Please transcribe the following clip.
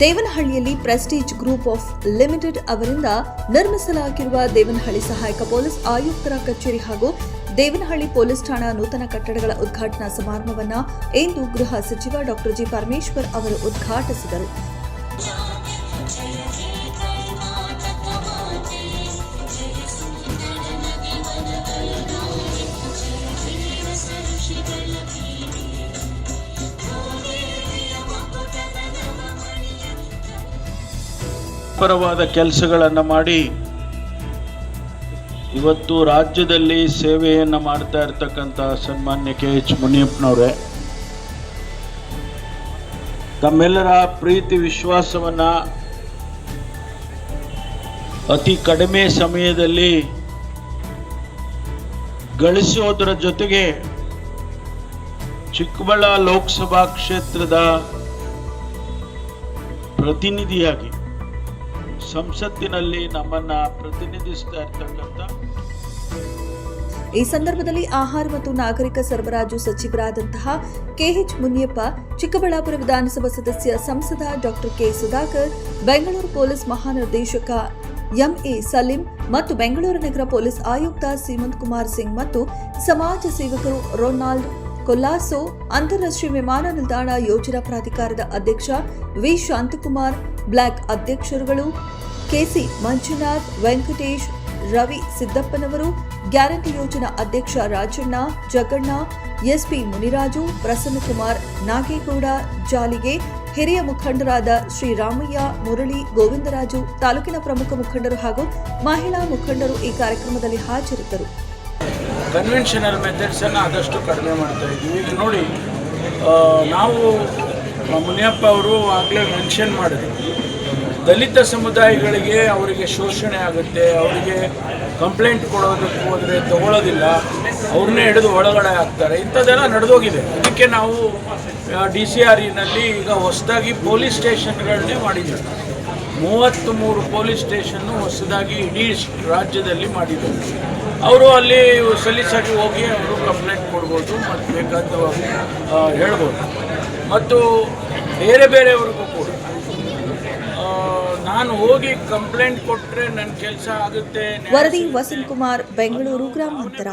ದೇವನಹಳ್ಳಿಯಲ್ಲಿ Prestige group of limited ಅವರಿಂದ ನಿರ್ಮಿಸಲಾಗಿರುವ ದೇವನಹಳ್ಳಿ ಸಹಾಯಕ ಪೊಲೀಸ್ ಆಯುಕ್ತರ ಕಚೇರಿ ಹಾಗೂ ದೇವನಹಳ್ಳಿ ಪೊಲೀಸ್ ಠಾಣಾ ನೂತನ ಕಟ್ಟಡಗಳ ಉದ್ಘಾಟನಾ ಸಮಾರಂಭವನ್ನು ಇಂದು ಗೃಹ ಸಚಿವ ಡಾ ಜಿ ಪರಮೇಶ್ವರ್ ಅವರು ಉದ್ಘಾಟಿಸಿದರು. ಪರವಾದ ಕೆಲಸಗಳನ್ನು ಮಾಡಿ ಇವತ್ತು ರಾಜ್ಯದಲ್ಲಿ ಸೇವೆಯನ್ನು ಮಾಡ್ತಾ ಇರತಕ್ಕಂಥ ಸನ್ಮಾನ್ಯ KH ಮುನಿಯಪ್ಪನವರೇ, ತಮ್ಮೆಲ್ಲರ ಪ್ರೀತಿ ವಿಶ್ವಾಸವನ್ನು ಅತಿ ಕಡಿಮೆ ಸಮಯದಲ್ಲಿ ಗಳಿಸೋದರ ಜೊತೆಗೆ ಚಿಕ್ಕಬಳ್ಳಾಪುರ ಲೋಕಸಭಾ ಕ್ಷೇತ್ರದ ಪ್ರತಿನಿಧಿಯಾಗಿ ಸಂಸತ್ತಿನಲ್ಲಿ ನಮ್ಮನ್ನ ಪ್ರತಿನಿಧಿಸ್ತಾ ಇರ್ತಕ್ಕಂಥ ಈ ಸಂದರ್ಭದಲ್ಲಿ ಆಹಾರ ಮತ್ತು ನಾಗರಿಕ ಸರಬರಾಜು ಸಚಿವರಾದಂತಹ KH ಮುನಿಯಪ್ಪ, ಚಿಕ್ಕಬಳ್ಳಾಪುರ ವಿಧಾನಸಭಾ ಸದಸ್ಯ ಸಂಸದ ಡಾ ಕೆ ಸುಧಾಕರ್, ಬೆಂಗಳೂರು ಪೊಲೀಸ್ ಮಹಾನಿರ್ದೇಶಕ MA ಸಲೀಂ ಮತ್ತು ಬೆಂಗಳೂರು ನಗರ ಪೊಲೀಸ್ ಆಯುಕ್ತ ಸೀಮಂತ್ ಕುಮಾರ್ ಸಿಂಗ್ ಮತ್ತು ಸಮಾಜ ಸೇವಕರು ರೊನಾಲ್ಡ್ ಕೊಲ್ಲಾಸೋ, ಅಂತಾರಾಷ್ಟ್ರೀಯ ವಿಮಾನ ನಿಲ್ದಾಣ ಯೋಜನಾ ಪ್ರಾಧಿಕಾರದ ಅಧ್ಯಕ್ಷ ವಿ ಶಾಂತಕುಮಾರ್, ಬ್ಲಾಕ್ ಅಧ್ಯಕ್ಷರುಗಳು KC ಮಂಜುನಾಥ್, ವೆಂಕಟೇಶ್, ರವಿ ಸಿದ್ದಪ್ಪನವರು, ಗ್ಯಾರಂಟಿ ಯೋಜನಾ ಅಧ್ಯಕ್ಷ ರಾಜಣ್ಣ, ಜಗಣ್ಣ, SP ಮುನಿರಾಜು, ಪ್ರಸನ್ನಕುಮಾರ್, ನಾಗೇಗೌಡ ಜಾಲಿಗೆ, ಹಿರಿಯ ಮುಖಂಡರಾದ ಶ್ರೀರಾಮಯ್ಯ, ಮುರಳಿ, ಗೋವಿಂದರಾಜು, ತಾಲೂಕಿನ ಪ್ರಮುಖ ಮುಖಂಡರು ಹಾಗೂ ಮಹಿಳಾ ಮುಖಂಡರು ಈ ಕಾರ್ಯಕ್ರಮದಲ್ಲಿ ಹಾಜರಿದ್ದರು. ಕನ್ವೆನ್ಷನಲ್ ಮೆಥಡ್ಸನ್ನು ಆದಷ್ಟು ಕಡಿಮೆ ಮಾಡ್ತಾ ಇದ್ದೀವಿ. ಈಗ ನೋಡಿ, ನಾವು ಮುನಿಯಪ್ಪ ಅವರು ಆಗಲೇ ಮೆನ್ಷನ್ ಮಾಡಿದ್ರು, ದಲಿತ ಸಮುದಾಯಗಳಿಗೆ ಅವರಿಗೆ ಶೋಷಣೆ ಆಗುತ್ತೆ, ಅವರಿಗೆ ಕಂಪ್ಲೇಂಟ್ ಕೊಡೋದಕ್ಕೆ ಹೋದರೆ ತಗೊಳ್ಳೋದಿಲ್ಲ, ಅವ್ರನ್ನೇ ಹಿಡಿದು ಒಳಗಡೆ ಹಾಕ್ತಾರೆ, ಇಂಥದ್ದೆಲ್ಲ ನಡೆದೋಗಿದೆ. ಅದಕ್ಕೆ ನಾವು DCREನಲ್ಲಿ ಈಗ ಹೊಸದಾಗಿ ಪೊಲೀಸ್ ಸ್ಟೇಷನ್ಗಳನ್ನೇ ಮಾಡಿದ್ದೀವಿ. 33 ಪೊಲೀಸ್ ಸ್ಟೇಷನ್ನು ಹೊಸದಾಗಿ ಇಡೀ ರಾಜ್ಯದಲ್ಲಿ ಮಾಡಿದ್ದಾರೆ. ಅವರು ಅಲ್ಲಿ ಸಲೀಸಾಗಿ ಹೋಗಿ ಅವರು ಕಂಪ್ಲೇಂಟ್ ಕೊಡ್ಬೋದು ಮತ್ತು ಬೇಕಾದ ಹೇಳ್ಬೋದು. ಮತ್ತು ಬೇರೆ ಬೇರೆಯವ್ರಿಗೂ ಕೂಡ ನಾನು ಹೋಗಿ ಕಂಪ್ಲೇಂಟ್ ಕೊಟ್ಟರೆ ನನ್ನ ಕೆಲಸ ಆಗುತ್ತೆ. ವರದಿ ವಸಂತ್ ಕುಮಾರ್, ಬೆಂಗಳೂರು ಗ್ರಾಮಾಂತರ.